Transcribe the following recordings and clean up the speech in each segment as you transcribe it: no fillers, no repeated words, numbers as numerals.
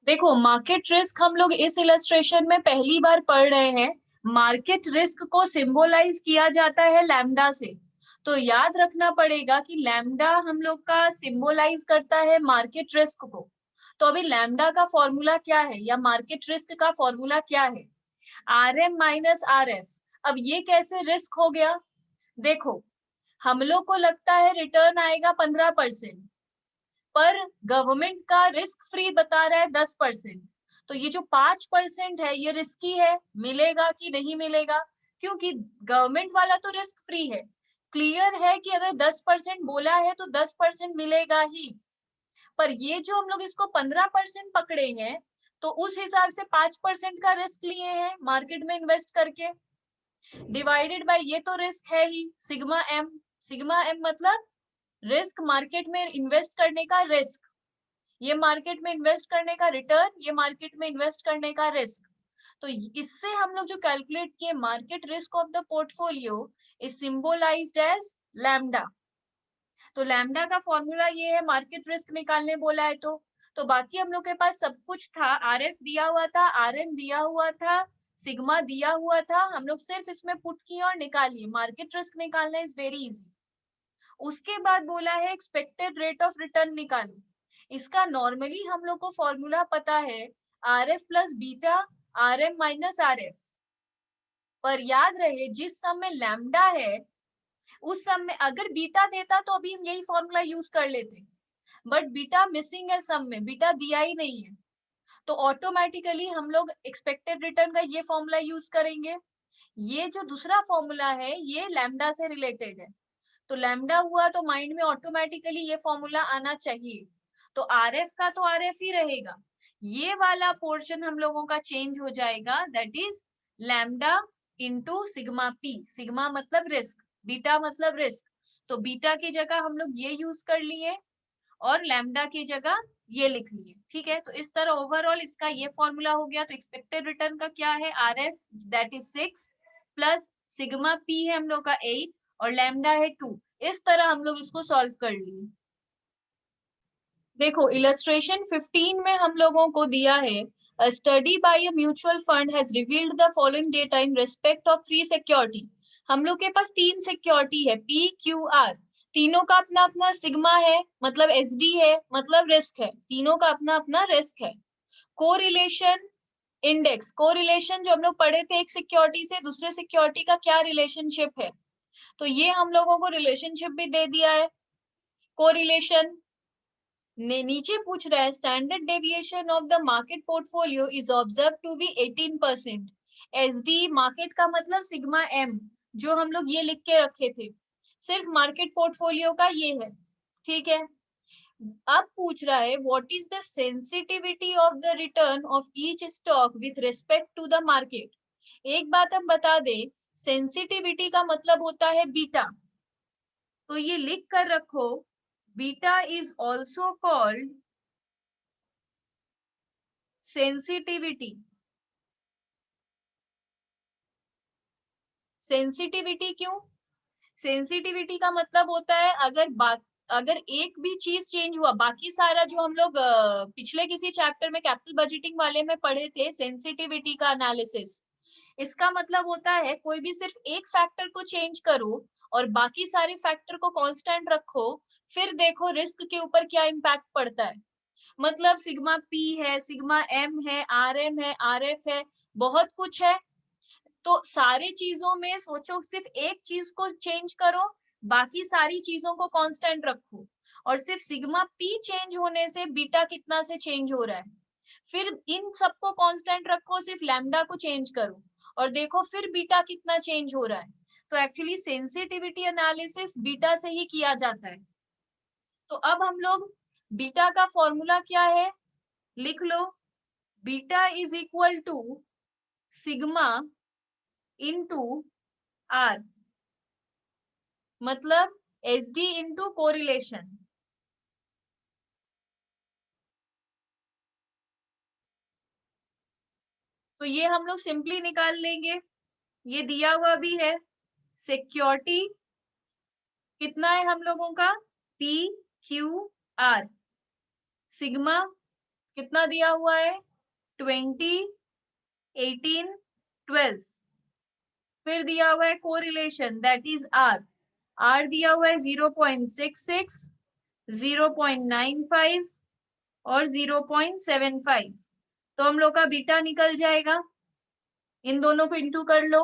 देखो, market risk हम लोग इस इलस्ट्रेशन में पहली बार पढ़ रहे हैं। मार्केट रिस्क को सिंबलाइज किया जाता है लैम्डा से। तो याद रखना पड़ेगा कि लैम्डा हम लोग का सिंबलाइज करता है मार्केट रिस्क को। तो अभी लैम्डा का फॉर्मूला क्या है या मार्केट रिस्क का फॉर्मूला क्या है? R M minus R F. अब ये कैसे रिस्क हो गया? देखो, हम लोग को लगता है रिटर्न आएगा 15%, पर गवर्नमेंट का रिस्क फ्री बता रहा है 10%। तो ये जो 5% है ये रिस्की है, मिलेगा कि नहीं मिलेगा? क्योंकि गवर्नमेंट वाला तो रिस्क फ्री है। क्लियर है कि अगर 10% बोला है तो 10% मिलेगा ही। पर ये जो हम लोग इसको 15% पकड़े हैं, तो उस हिसाब से 5% का रिस्क लिए हैं मार्केट में इन्वेस्ट करके, डिवाइडेड बाय ये तो रिस्क है ही सिग्मा एम। सिग्मा एम मतलब रिस्क, मार्केट में इन्वेस्ट करने का रिस्क, ये मार्केट में इन्वेस्ट करने का रिटर्न, ये मार्केट में इन्वेस्ट करने का रिस्क। तो इससे हम लोग जो कैलकुलेट किए market risk of the portfolio is symbolized as lambda. तो लैम्डा का फॉर्मूला ये है, मार्केट रिस्क निकालने बोला है तो बाकी हम लोग के पास सब कुछ था। आर एफ दिया हुआ था, आर एम दिया हुआ था, सिग्मा दिया हुआ था, हम लोग सिर्फ इसमें पुट किए और निकालिए। मार्केट रिस्क निकालना इज वेरी इजी। उसके बाद बोला है एक्सपेक्टेड रेट ऑफ रिटर्न निकालो। इसका नॉर्मली हम लोग को फॉर्मूला पता है, R F plus beta R M minus R F. पर याद रहे जिस सम में लैम्डा है उस सम में अगर बीटा देता तो अभी हम यही फॉर्मूला यूज कर लेते, बट बीटा मिसिंग है सम में, बीटा दिया ही नहीं है। तो ऑटोमेटिकली हम लोग एक्सपेक्टेड रिटर्न का ये फॉर्मूला यूज करेंगे। ये जो दूसरा फॉर्मूला है ये लैम्डा से रिलेटेड है। तो लैम्डा हुआ तो माइंड में ऑटोमेटिकली ये फॉर्मूला आना चाहिए। तो आर एफ का तो आर एफ ही रहेगा, ये वाला पोर्शन हम लोगों का चेंज हो जाएगा, that is lambda into sigma P. Sigma मतलब रिस्क, बीटा मतलब रिस्क। तो बीटा की जगह हम लोग ये यूज कर लिए और लैम्डा की जगह ये लिख लिए। ठीक है, तो इस तरह ओवरऑल इसका ये फॉर्मूला हो गया। तो एक्सपेक्टेड रिटर्न का क्या है, R F that is 6 plus sigma P है हम लोग का 8 और लैम्डा है 2। इस तरह हम लोग इसको सॉल्व कर लिए। देखो, इलस्ट्रेशन 15 में हम लोगों को दिया है, a study by a mutual fund has revealed the following data in respect of 3 security। हम लोग के पास 3 सिक्योरिटी है, पी क्यू आर। तीनों का अपना अपना सिग्मा है, मतलब एस डी है, मतलब रिस्क है। तीनों का अपना अपना रिस्क है। कोरिलेशन इंडेक्स, कोरिलेशन जो हम लोग पढ़े थे, एक सिक्योरिटी से दूसरे सिक्योरिटी का क्या रिलेशनशिप है, तो ये हम लोगों को रिलेशनशिप भी दे दिया है। कोरिलेशन नीचे पूछ रहा है, standard deviation of the market portfolio is observe to be 18%। SD market का मतलब सिग्मा एम, जो हम लोग ये लिख के रखे थे, सिर्फ मार्केट पोर्टफोलियो का ये है। ठीक है, अब पूछ रहा है what is the sensitivity of the return of each stock with respect to the market. एक बात हम बता दें, सेंसिटिविटी का मतलब होता है बीटा। तो ये लिख कर रखो, beta is also called sensitivity. Sensitivity क्यों? सेंसिटिविटी का मतलब होता है अगर एक भी चीज चेंज हुआ, बाकी सारा जो हम लोग पिछले किसी चैप्टर में कैपिटल बजटिंग वाले में पढ़े थे सेंसिटिविटी का एनालिसिस, इसका मतलब होता है कोई भी सिर्फ एक फैक्टर को चेंज करो और बाकी सारे फैक्टर को कांस्टेंट रखो, फिर देखो रिस्क के ऊपर क्या इम्पैक्ट पड़ता है। मतलब सिग्मा पी है, सिग्मा एम है, आर एम है, आर एफ है, बहुत कुछ है। तो सारे चीजों में सोचो सिर्फ एक चीज को चेंज करो, बाकी सारी चीजों को कांस्टेंट रखो, और सिर्फ सिग्मा पी चेंज होने से बीटा कितना से चेंज हो रहा है, फिर इन सबको कांस्टेंट रखो, सिर्फ लैम्डा को चेंज करो और देखो फिर बीटा कितना चेंज हो रहा है। तो एक्चुअली सेंसिटिविटी एनालिसिस बीटा से ही किया जाता है। तो अब हम लोग बीटा का फॉर्मूला क्या है लिख लो, beta is equal to sigma into R, मतलब एस डी इंटू कोरिलेशन। तो ये हम लोग सिंपली निकाल लेंगे, ये दिया हुआ भी है। सिक्योरिटी कितना है हम लोगों का, पी क्यू आर, सिग्मा कितना दिया हुआ है? 20, 18, 12। फिर दिया हुआ है correlation, that is R. R दिया हुआ है 0.66, 0.95 और 0.75। तो हम लोग का बीटा निकल जाएगा, इन दोनों को इंटू कर लो।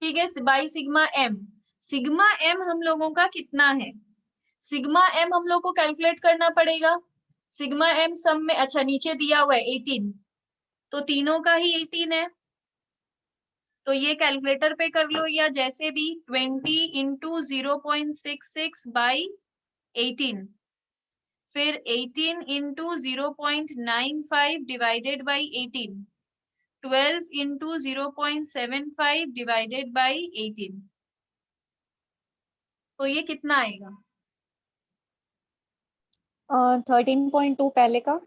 ठीक है, by sigma M. Sigma M हम लोगों का कितना है? सिग्मा एम हम लोग को कैलकुलेट करना पड़ेगा। सिग्मा एम सम में, अच्छा नीचे दिया हुआ है 18, तो तीनों का ही 18 है। तो ये कैलकुलेटर पे कर लो या जैसे भी, 20 इंटू 0.66 बाई 18, फिर 18 into 0.95 divided by 18, 12 into 0.75 divided by 18। तो ये कितना आएगा? 13.2 पहले का।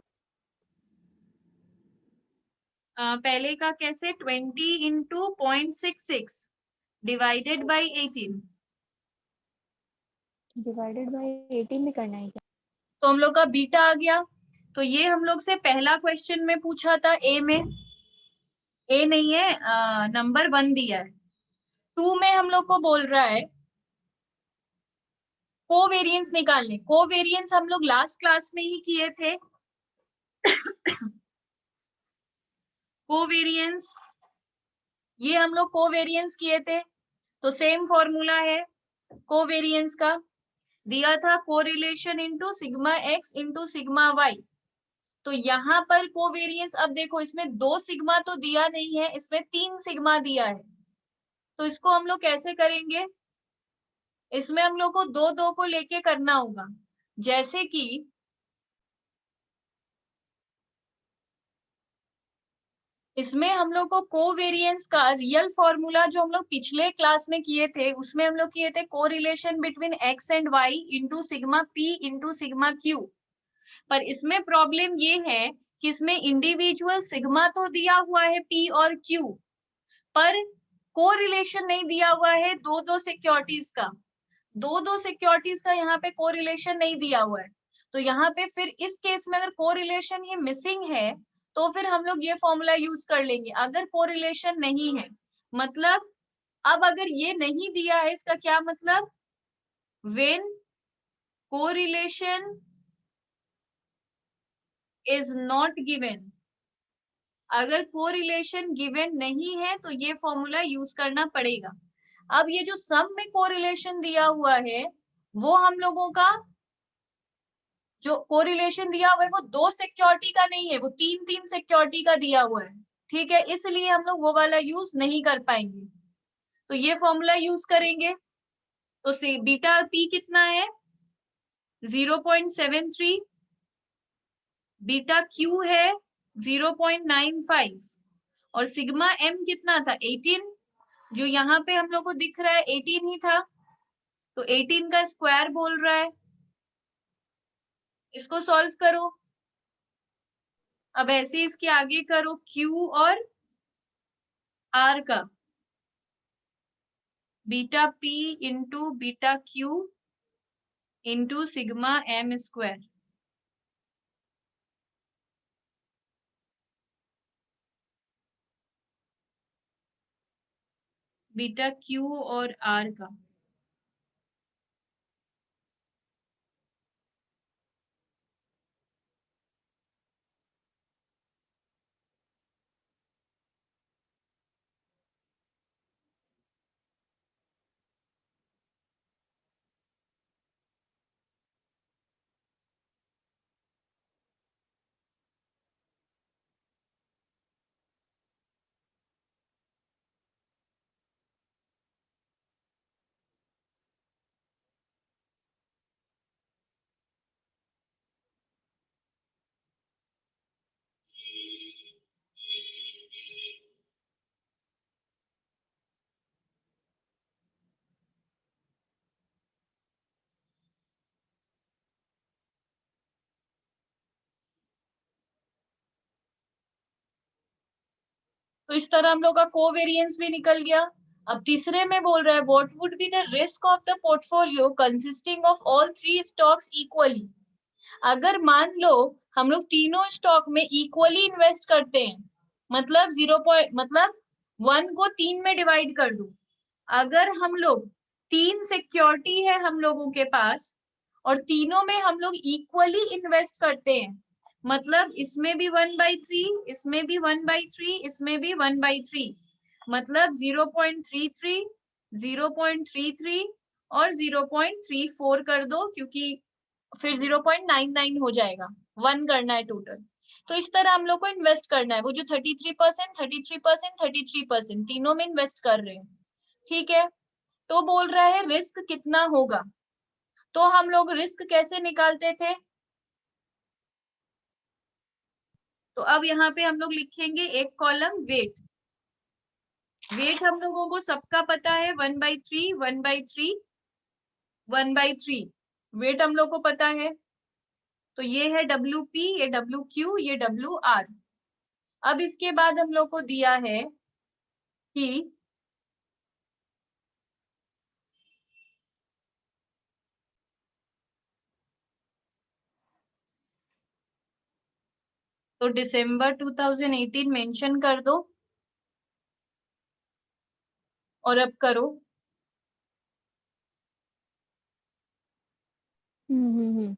पहले का कैसे? 20 into 0.66 divided by 18। Divided by 18 में करना है क्या? तो हम लोग का बीटा आ गया। तो ये हम लोग से पहला क्वेश्चन में पूछा था, ए में, ए नहीं है, नंबर 1 दिया है। 2 में हम लोग को बोल रहा है कोवेरिएंस निकालने। कोवेरिएंस हम लोग लास्ट क्लास में ही किए थे। कोवेरिएंस, ये हम लोग कोवेरिएंस किए थे, तो सेम फॉर्मूला है कोवेरिएंस का। दिया था correlation into sigma X into sigma Y. तो यहाँ पर कोवेरिएंस, अब देखो इसमें 2 सिग्मा तो दिया नहीं है, इसमें 3 सिग्मा दिया है। तो इसको हम लोग कैसे करेंगे? इसमें हम लोग को 2 को लेके करना होगा। जैसे कि इसमें हम लोग को कोवेरिएंस का रियल फॉर्मूला जो हम लोग पिछले क्लास में किए थे, उसमें हम लोग किए थे correlation between X and Y into sigma P into sigma Q. पर इसमें प्रॉब्लम ये है कि इसमें इंडिविजुअल सिग्मा तो दिया हुआ है पी और क्यू, पर कोरिलेशन नहीं दिया हुआ है दो दो सिक्योरिटीज का। दो सिक्योरिटीज का यहाँ पे कोरिलेशन नहीं दिया हुआ है। तो यहाँ पे फिर इस केस में अगर कोरिलेशन ये मिसिंग है, तो फिर हम लोग ये फॉर्मूला यूज कर लेंगे। अगर कोरिलेशन नहीं है, मतलब अब अगर ये नहीं दिया है, इसका क्या मतलब? When correlation is not given, अगर कोरिलेशन गिवन नहीं है तो ये फॉर्मूला यूज करना पड़ेगा। अब ये जो सम में कोरिलेशन दिया हुआ है, वो हम लोगों का जो कोरिलेशन दिया हुआ है वो 2 सिक्योरिटी का नहीं है, वो 3-3 सिक्योरिटी का दिया हुआ है। ठीक है, इसलिए हम लोग वो वाला यूज नहीं कर पाएंगे, तो ये फॉर्मूला यूज करेंगे। तो बीटा पी कितना है? 0.73। बीटा क्यू है 0.95 और सिग्मा एम कितना था? 18। जो यहाँ पे हम लोग को दिख रहा है 18 ही था, तो 18 का स्क्वायर बोल रहा है। इसको सॉल्व करो। अब ऐसे इसके आगे करो Q और R का, beta P into beta Q into sigma M square. Beta Q और R का। तो इस तरह हम लोग का कोवेरिएंस भी निकल गया। अब तीसरे में बोल रहा है what would be the risk of the portfolio consisting of all three stocks equally. अगर मान लो हम लोग तीनों स्टॉक में इक्वली इन्वेस्ट करते हैं, मतलब 1 को 3 में डिवाइड कर दो। अगर हम लोग 3 सिक्योरिटी है हम लोगों के पास और तीनों में हम लोग इक्वली इन्वेस्ट करते हैं, मतलब इसमें भी 1/3, इसमें भी 1/3, इसमें भी 1/3, मतलब 0.33, 0.33 और 0.34 कर दो, क्योंकि फिर 0.99 हो जाएगा, 1 करना है टोटल। तो इस तरह हम लोग को इन्वेस्ट करना है, वो जो 33%, 33%, 33% तीनों में इन्वेस्ट कर रहे हैं, ठीक है। तो बोल रहा है रिस्क कितना होगा, तो हम लोग रिस्क कैसे निकालते थे, तो अब यहाँ पे हम लोग लिखेंगे एक कॉलम वेट। वेट हम लोगों को सबका पता है 1/3, 1/3, 1/3 वेट हम लोग को पता है। तो ये है WP, ये WQ, ये WR। अब इसके बाद हम लोग को दिया है कि तो दिसंबर 2018 मेंशन कर दो और अब करो। हम्म।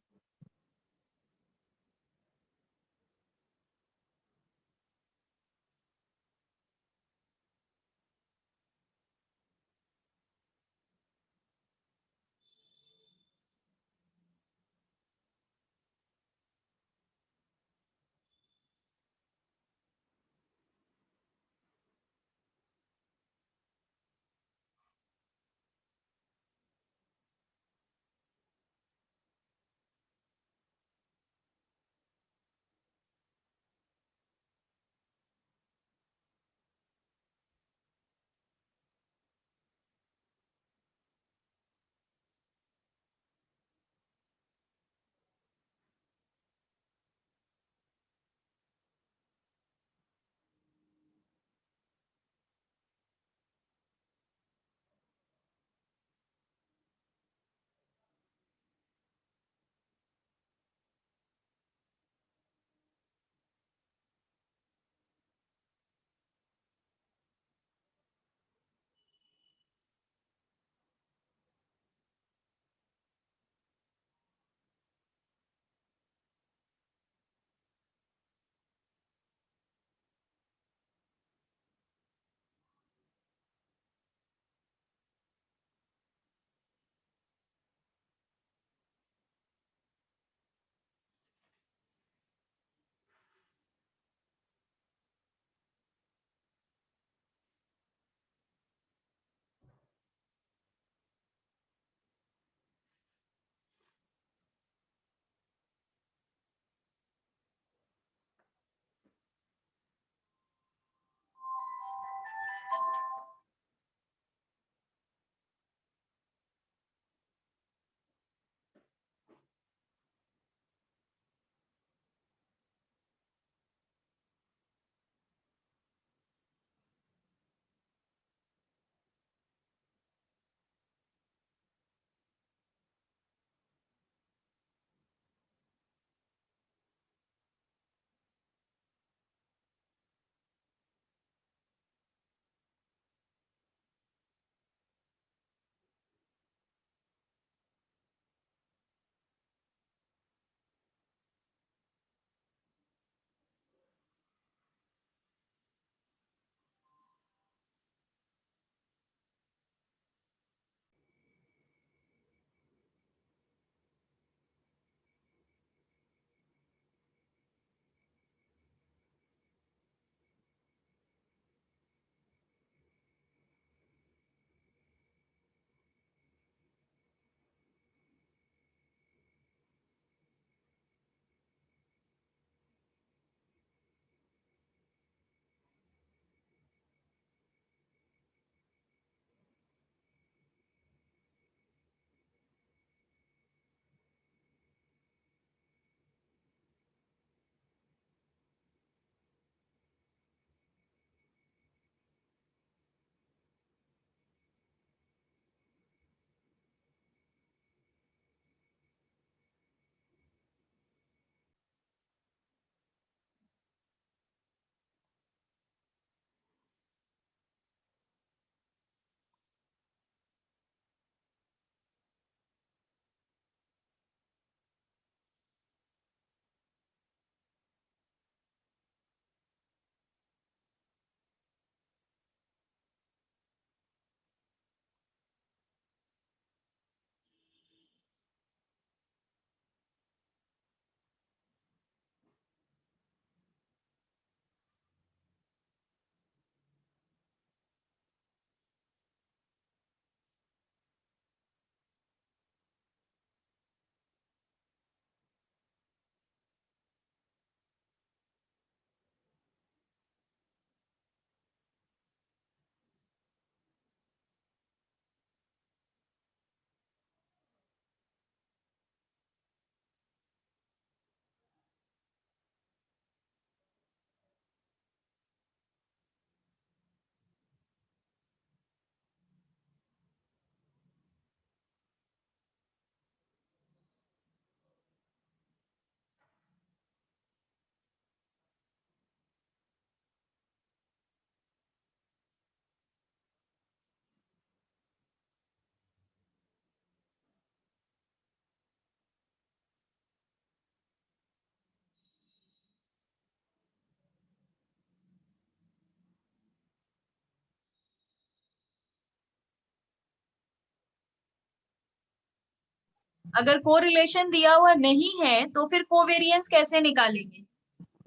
अगर कोरिलेशन दिया हुआ नहीं है तो फिर कोवेरियंस कैसे निकालेंगे?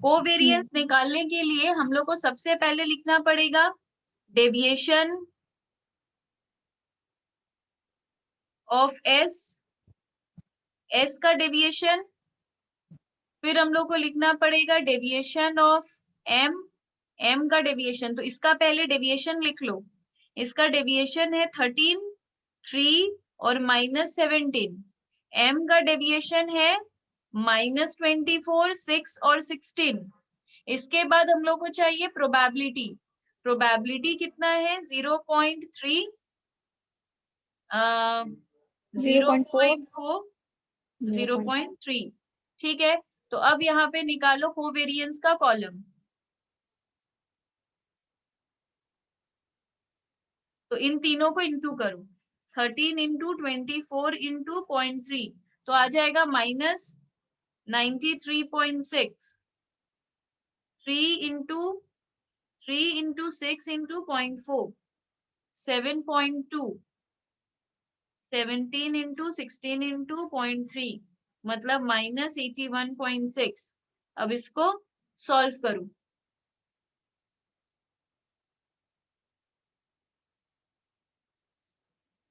कोवेरियंस निकालने के लिए हम लोग को सबसे पहले लिखना पड़ेगा डेविएशन ऑफ एस, एस का डेविएशन, फिर हम लोग को लिखना पड़ेगा डेविएशन ऑफ एम, एम का डेविएशन। तो इसका पहले डेविएशन लिख लो, इसका डेविएशन है 13, 3 और -17। एम का डेविएशन है -24, 6 और 16। इसके बाद हम लोग को चाहिए प्रोबेबिलिटी। प्रोबेबिलिटी कितना है? 0.3, 0.4, 0.3। ठीक है, तो अब यहाँ पे निकालो कोवेरियंस का कॉलम। तो इन तीनों को इंटू करो, 13 इंटू 24 इंटू 0.3, तो आ जाएगा -93.6। 3 इंटू 6 इंटू 0.4, 7.2। 17 इंटू 16 इंटू 0.3 मतलब -81.6। अब इसको सॉल्व करो।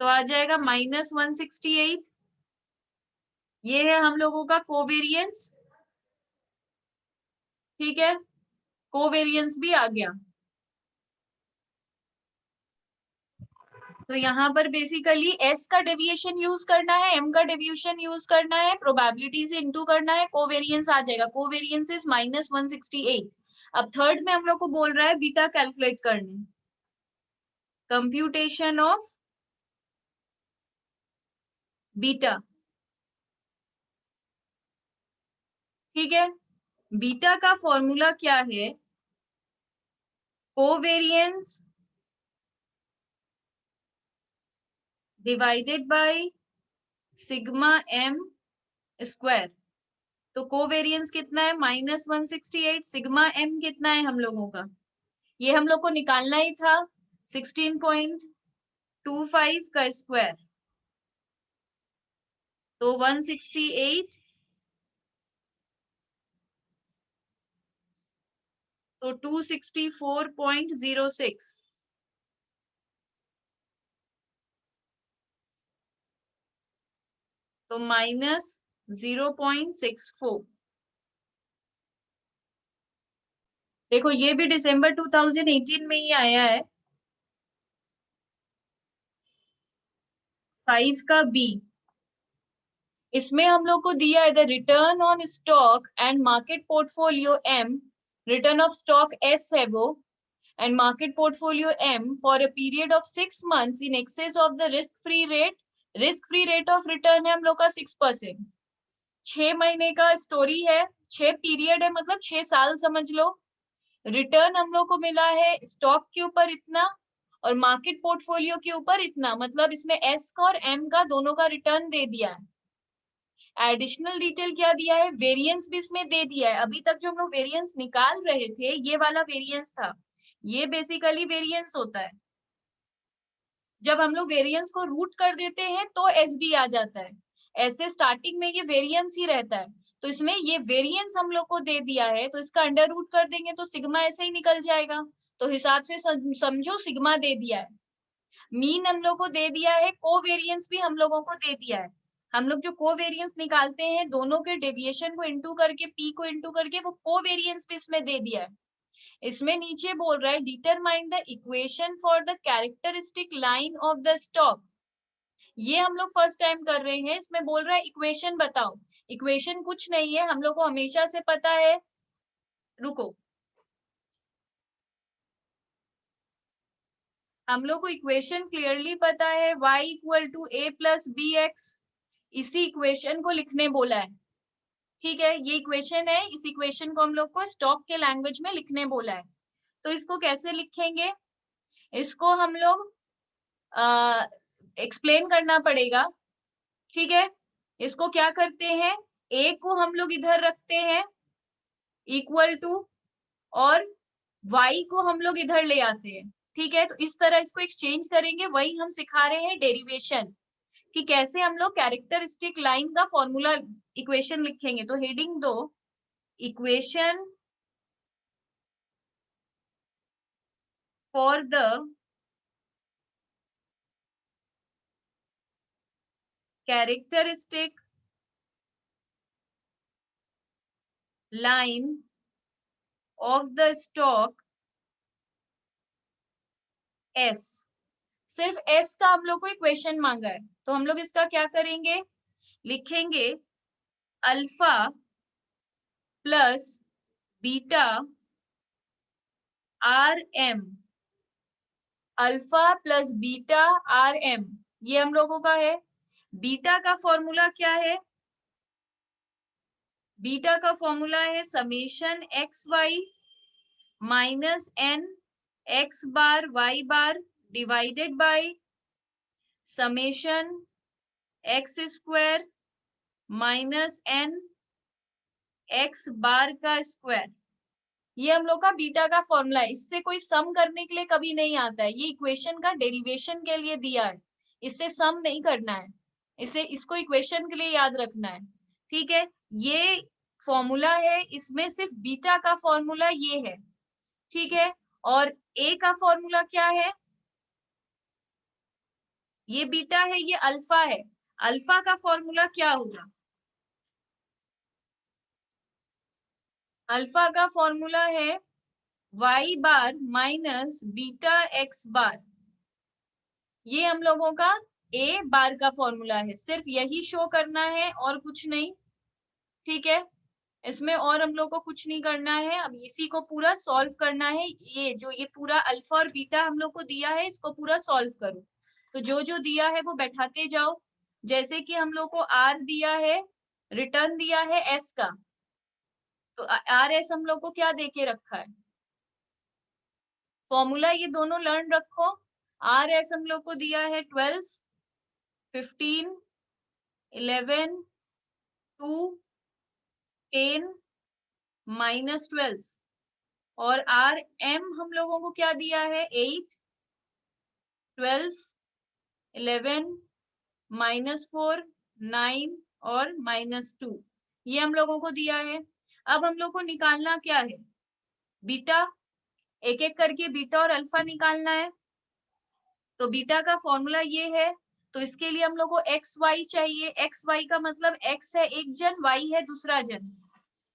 तो आ जाएगा -168। ये है हम लोगों का कोवेरियंस। ठीक है, कोवेरियंस भी आ गया। तो यहाँ पर बेसिकली एस का डेविएशन यूज करना है, एम का डेविएशन यूज करना है, प्रोबेबिलिटी से इनटू करना है, कोवेरियंस आ जाएगा। Covariance is -168। अब थर्ड में हम लोग को बोल रहा है बीटा कैलकुलेट करने, कंप्यूटेशन ऑफ बीटा। ठीक है, बीटा का फॉर्मूला क्या है? Covariance divided by sigma M square. तो कोवेरियंस कितना है? -168। सिग्मा एम कितना है हम लोगों का? ये हम लोग को निकालना ही था, 16.25 का स्क्वायर, तो 168, तो 264.06, तो -0.64। देखो ये भी दिसंबर 2018 में ही आया है। 5 का बी, इसमें हम लोग को दिया है the return on stock and market portfolio M, return of stock S है वो, and market portfolio M for a period of 6 months in excess of the risk free rate। risk free rate of return है हम लोग का 6%। 6 महीने का story है, 6 period है, मतलब 6 साल समझ लो। रिटर्न हम लोग को मिला है स्टॉक के ऊपर इतना और मार्केट पोर्टफोलियो के ऊपर इतना, मतलब इसमें एस का और एम का दोनों का रिटर्न दे दिया है। एडिशनल डिटेल क्या दिया है? वेरिएंस भी इसमें दे दिया है। अभी तक जो हम लोग वेरिएंस निकाल रहे थे ये वाला वेरिएंस था, ये बेसिकली वेरिएंस होता है। जब हम लोग वेरिएंस को रूट कर देते हैं तो एसडी आ जाता है, ऐसे स्टार्टिंग में ये वेरिएंस ही रहता है। तो इसमें ये वेरिएंस हम लोग को दे दिया है, तो इसका अंडर रूट कर देंगे तो सिग्मा ऐसे ही निकल जाएगा। तो हिसाब से समझो सिग्मा दे दिया है। मीन हम लोग को दे दिया है, कोवेरियंस भी हम लोगों को दे दिया है। हम लोग जो कोवेरियंस निकालते हैं दोनों के डेविएशन को इंटू करके, पी को इंटू करके, वो कोवेरियंस भी इसमें दे दिया है। इसमें नीचे बोल रहा है determine the equation for the characteristic line of the stock. ये हम लोग फर्स्ट टाइम कर रहे हैं। इसमें बोल रहा है इक्वेशन बताओ। इक्वेशन कुछ नहीं है, हम लोग को हमेशा से पता है, रुको, हम लोग को इक्वेशन क्लियरली पता है, y equal to a plus B X. इसी इक्वेशन को लिखने बोला है। ठीक है, ये इक्वेशन है, इस इक्वेशन को हम लोग को स्टॉक के लैंग्वेज में लिखने बोला है। तो इसको कैसे लिखेंगे? इसको हम लोग एक्सप्लेन करना पड़ेगा। ठीक है, इसको क्या करते हैं, a को हम लोग इधर रखते हैं इक्वल टू, और y को हम लोग इधर ले आते हैं। ठीक है, तो इस तरह इसको एक्सचेंज करेंगे, वही हम सिखा रहे हैं डेरिवेशन। कि कैसे हम लोग कैरेक्टरिस्टिक लाइन का फॉर्मूला इक्वेशन लिखेंगे। तो हेडिंग दो, equation for the characteristic line of the stock S. सिर्फ एस का हम लोग को इक्वेशन मांगा है, तो हम लोग इसका क्या करेंगे, लिखेंगे alpha plus beta R M, alpha plus beta R M, ये हम लोगों का है। बीटा का फॉर्मूला क्या है, बीटा का फॉर्मूला है summation X Y minus N X bar Y bar divided by summation X square minus N X bar का स्क्वायर। ये हम लोग का बीटा का फॉर्मूला है। इससे कोई सम करने के लिए कभी नहीं आता है, ये इक्वेशन का डेरिवेशन के लिए दिया है, इससे सम नहीं करना है, इसे इसको इक्वेशन के लिए याद रखना है। ठीक है, ये फॉर्मूला है, इसमें सिर्फ बीटा का फॉर्मूला ये है। ठीक है, और ए का फॉर्मूला क्या है, ये बीटा है, ये अल्फा है। अल्फा का फॉर्मूला क्या होगा, अल्फा का फॉर्मूला है y बार माइनस बीटा x बार। ये हम लोगों का a बार का फॉर्मूला है, सिर्फ यही शो करना है और कुछ नहीं। ठीक है, इसमें और हम लोग को कुछ नहीं करना है। अब इसी को पूरा सॉल्व करना है, ये पूरा अल्फा और बीटा हम लोग को दिया है, इसको पूरा सॉल्व करो। तो जो जो दिया है वो बैठाते जाओ। जैसे कि हम लोग को r दिया है, रिटर्न दिया है s का, तो आर एस हम लोग को क्या देके रखा है, फॉर्मूला ये दोनों लर्न रखो। आर एस हम लोग को दिया है 12, 15, 11, 2, 10, -12, और आर एम हम लोगों को क्या दिया है 8, 12, 11, -4, 9 और -2, ये हम लोगों को दिया है। अब हम लोग को निकालना क्या है, बीटा, एक एक करके बीटा और अल्फा निकालना है। तो बीटा का फॉर्मूला ये है, तो इसके लिए हम लोग को एक्स वाई चाहिए। एक्स वाई का मतलब एक्स है एक जन, वाई है दूसरा जन,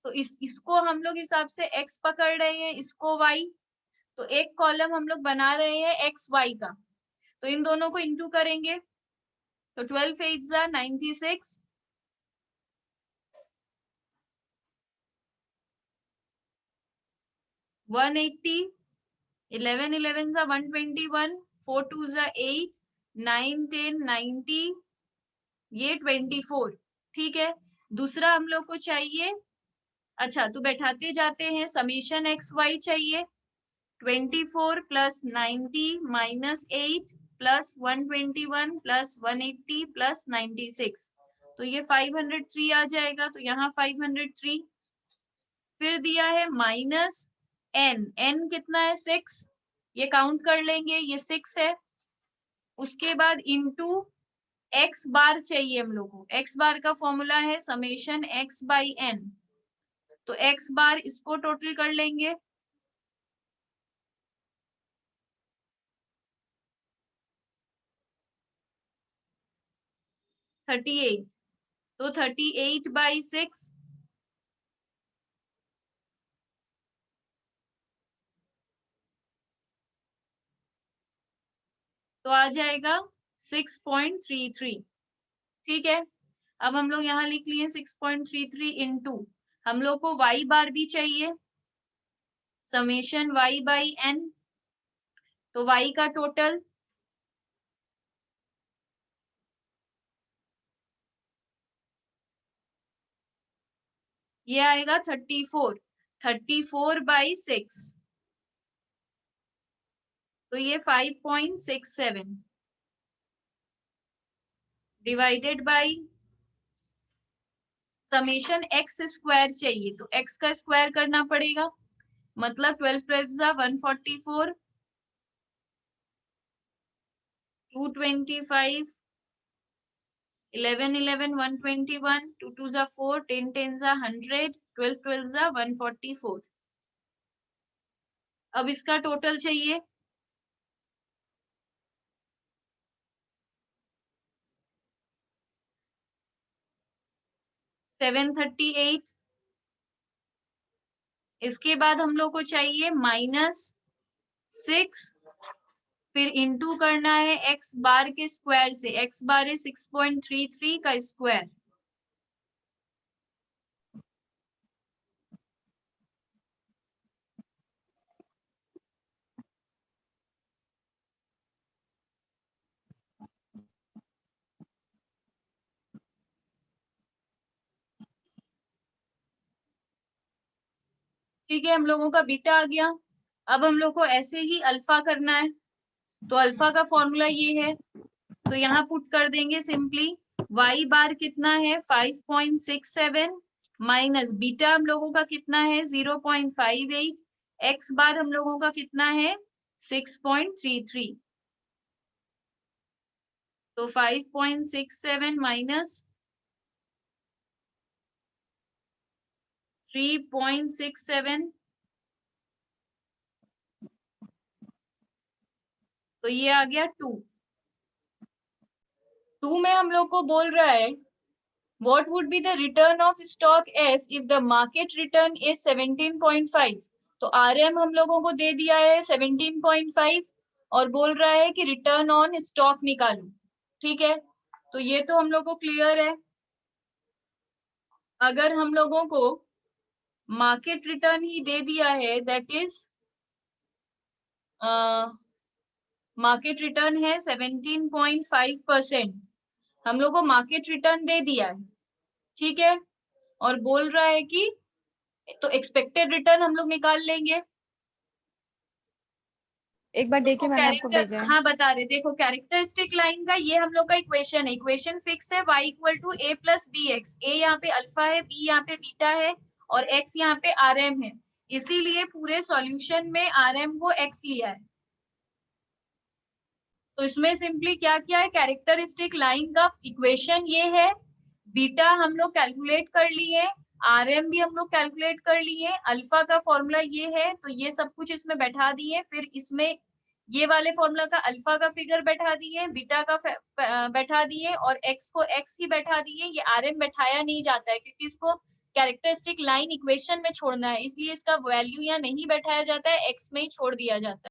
तो इसको हम लोग हिसाब से एक्स पकड़ रहे हैं, इसको वाई, तो एक कॉलम हम लोग बना रहे हैं एक्स वाई का। तो इन दोनों को इंटू करेंगे, तो 12 8 जा 96, 180, 11 11 जा 121, 4 2 जा 8, 9 10 90, ये 24। ठीक है, दूसरा हम लोग को चाहिए, अच्छा तो बैठाते जाते हैं, समीशन एक्स वाई चाहिए 24 plus 90 minus 8 plus 121 plus 180 plus 96, तो ये 503 आ जाएगा, तो यहाँ 503। फिर दिया है माइनस एन, एन कितना है 6, ये काउंट कर लेंगे, ये 6 है। उसके बाद इंटू एक्स बार चाहिए हम लोग को, एक्स बार का फॉर्मूला है समेशन एक्स बाई एन, तो एक्स बार इसको टोटल कर लेंगे, तो 38/6, तो आ जाएगा 6.33। ठीक है, अब हम लोग यहाँ लिख लिए 6.33 इंटू, हम लोग को y बार भी चाहिए, समेशन y बाई n, तो y का टोटल ये आएगा 34/6, तो ये 5.67 divided by summation X square चाहिए, तो x का स्क्वायर करना पड़ेगा, मतलब 12 12 जा 144, 225, 11 11 121, 2 2 जा 4, 10 10 जा 100, 12 12 जा 144। अब इसका टोटल चाहिए। $738। इसके बाद हम लोग को चाहिए -6, फिर इंटू करना है x बार के स्क्वायर से। x बार है 6.33 का स्क्वायर। ठीक है, हम लोगों का बीटा आ गया। अब हम लोग को ऐसे ही अल्फा करना है, तो अल्फा का फॉर्मूला ये है, तो यहाँ पुट कर देंगे सिंपली। y बार कितना है 5.67 माइनस बीटा हम लोगों का कितना है 0.58, x बार हम लोगों का कितना है 6.33, तो 5.67 माइनस 3.67, तो ये आ गया 2 में हम लोग को बोल रहा है what would be the return of stock S if the market return is 17.5। तो RM हम लोगों को दे दिया है 17.5 और बोल रहा है कि रिटर्न ऑन स्टॉक निकालो। ठीक है, तो ये तो हम लोग को क्लियर है। अगर हम लोगों को मार्केट रिटर्न ही दे दिया है, दैट इज मार्केट रिटर्न है 17.5%, हम लोग को मार्केट रिटर्न दे दिया है। ठीक है, और बोल रहा है कि तो एक्सपेक्टेड रिटर्न हम लोग निकाल लेंगे। एक बार देखिए, मैंने आपको कैरेक्टर, भेजा है। हाँ बता रहे, देखो कैरेक्टरिस्टिक लाइन का ये हम लोग का इक्वेशन है। इक्वेशन फिक्स है, y equal to a plus B X. A यहाँ पे अल्फा है, b यहाँ पे बीटा है और x यहाँ पे rm है। इसीलिए पूरे सॉल्यूशन में rm को x लिया है। तो इसमें सिंपली क्या किया है, कैरेक्टरिस्टिक लाइन का इक्वेशन ये है, बीटा हम लोग कैलकुलेट कर लिए, आरएम भी हम लोग कैलकुलेट कर लिए, अल्फा का फॉर्मूला ये है, तो ये सब कुछ इसमें बैठा दिए। फिर इसमें ये वाले फॉर्मूला का अल्फा का फिगर बैठा दिए, बीटा का बैठा दिए और एक्स को एक्स ही बैठा दिए। ये आरएम बैठाया नहीं जाता है क्योंकि इसको कैरेक्टरिस्टिक लाइन इक्वेशन में छोड़ना है, इसलिए इसका वैल्यू यहाँ नहीं बैठाया जाता है, एक्स में ही छोड़ दिया जाता है।